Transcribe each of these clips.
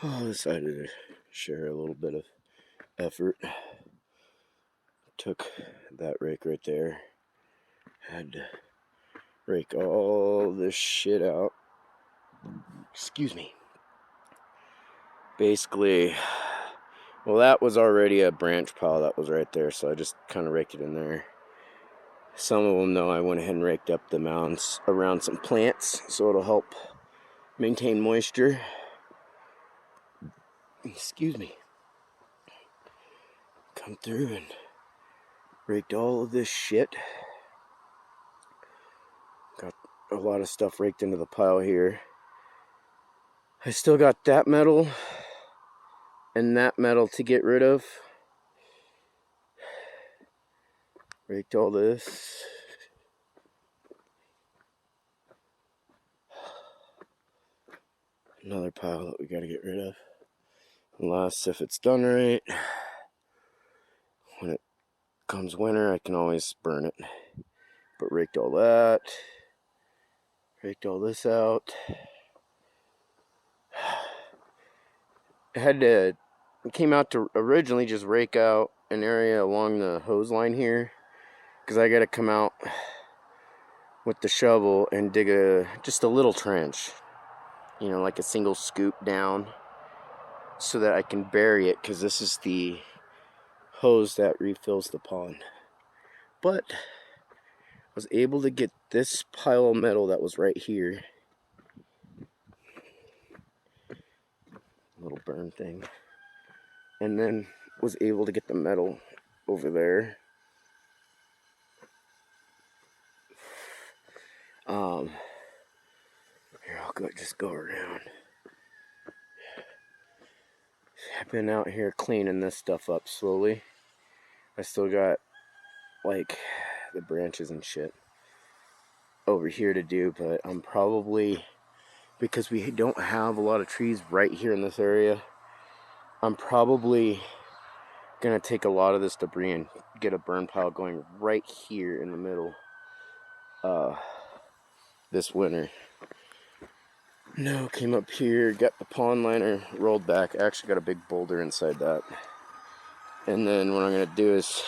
I decided to share a little bit of effort. Took that rake right there. Had to rake all this shit out. Excuse me. Basically, well, that was already a branch pile that was right there, so I just kind of raked it in there. Some of them, though, I went ahead and raked up the mounds around some plants, so it'll help maintain moisture. Excuse me. Come through and raked all of this shit. Got a lot of stuff raked into the pile here. I still got that metal and that metal to get rid of. Raked all this. Another pile that we gotta get rid of. Unless if it's done right, when it comes winter, I can always burn it. But raked all that. Raked all this out. It came out to originally just rake out an area along the hose line here, because I gotta come out with the shovel and dig just a little trench, you know, like a single scoop down, so that I can bury it, because this is the hose that refills the pond. But I was able to get this pile of metal that was right here, little burn thing, and then was able to get the metal over there. Here, I'll just go around. I've been out here cleaning this stuff up slowly. I still got, like, the branches and shit over here to do, but I'm probably, because we don't have a lot of trees right here in this area, I'm probably gonna take a lot of this debris and get a burn pile going right here in the middle this winter. No, came up here, got the pond liner rolled back. I actually got a big boulder inside that. And then what I'm gonna do is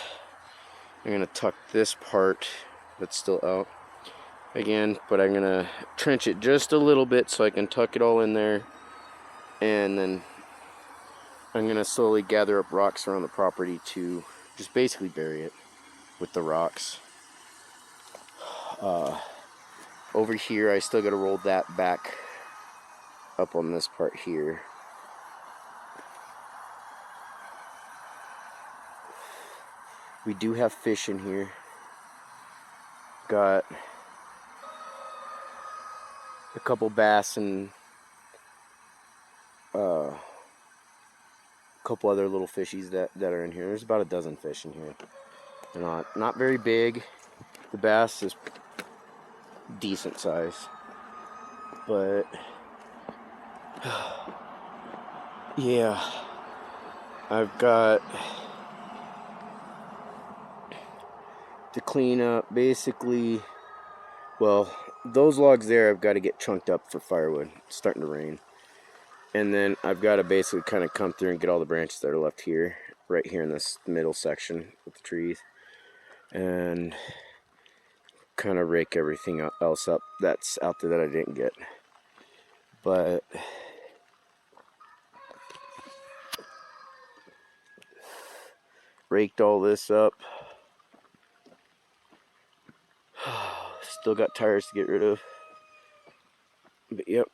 I'm gonna tuck this part that's still out again, but I'm gonna trench it just a little bit so I can tuck it all in there, and then I'm gonna slowly gather up rocks around the property to just basically bury it with the rocks. Over here I still gotta roll that back up on this part here. We do have fish in here. Got a couple bass and a couple other little fishies that are in here. There's about a dozen fish in here. They're not very big. The bass is decent size, but yeah, I've got to clean up basically. Well, those logs there I've got to get chunked up for firewood. It's starting to rain. And then I've got to basically kind of come through and get all the branches that are left here, right here in this middle section with the trees, and kind of rake everything else up that's out there that I didn't get. But raked all this up. Still got tires to get rid of. But yep.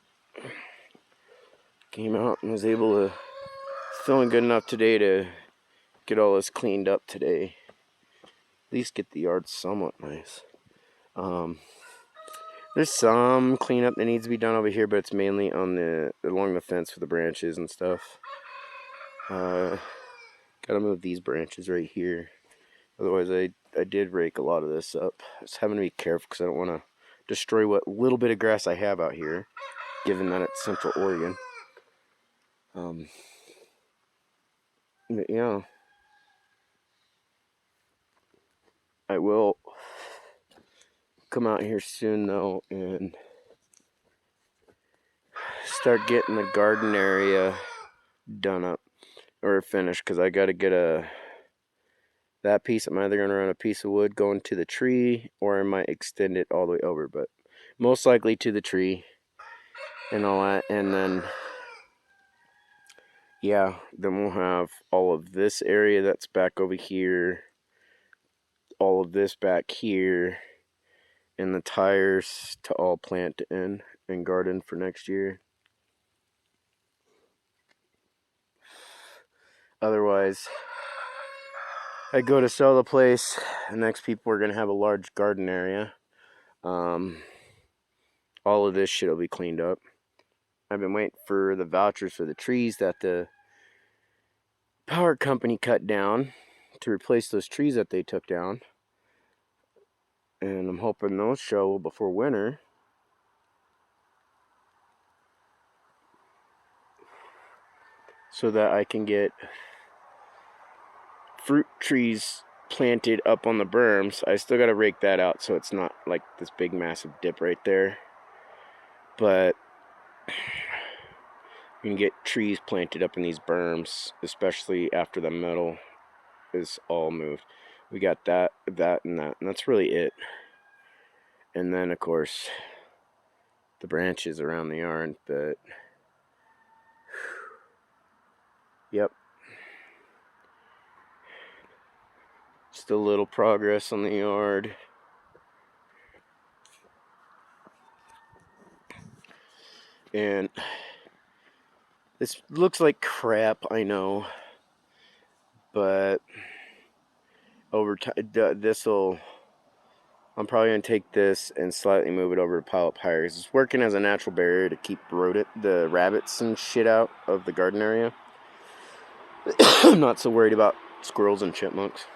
Came out and was able to, feeling good enough today to get all this cleaned up today. At least get the yard somewhat nice. There's some cleanup that needs to be done over here, but it's mainly on along the fence for the branches and stuff. Gotta move these branches right here. Otherwise, I did rake a lot of this up. Just having to be careful because I don't want to destroy what little bit of grass I have out here, given that it's Central Oregon. But yeah, I will come out here soon though and start getting the garden area done up or finished, because I got to get that piece. I'm either going to run a piece of wood going to the tree, or I might extend it all the way over, but most likely to the tree and all that. And then, yeah, then we'll have all of this area that's back over here, all of this back here, and the tires to all plant in and garden for next year. Otherwise, I go to sell the place. The next people are going to have a large garden area. All of this shit will be cleaned up. I've been waiting for the vouchers for the trees that the power company cut down to replace those trees that they took down. And I'm hoping those show before winter. So that I can get fruit trees planted up on the berms. I still got to rake that out so it's not like this big massive dip right there. But you can get trees planted up in these berms, especially after the metal is all moved. We got that, and that's really it. And then, of course, the branches around the yard, but yep. Still a little progress on the yard. And this looks like crap, I know. But over time, I'm probably going to take this and slightly move it over to pile up higher. It's working as a natural barrier to keep the rabbits and shit out of the garden area. I'm not so worried about squirrels and chipmunks.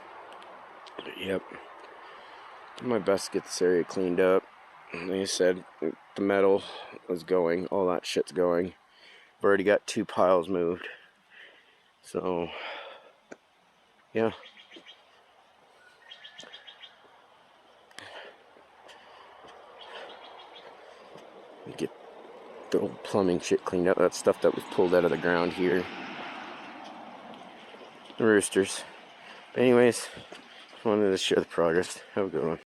But yep. Do my best to get this area cleaned up. Like I said, the metal is going. All that shit's going. I've already got 2 piles moved. So, yeah. Get the old plumbing shit cleaned up. That stuff that was pulled out of the ground here. The roosters. But anyways, just wanted to share the progress. Have a good one.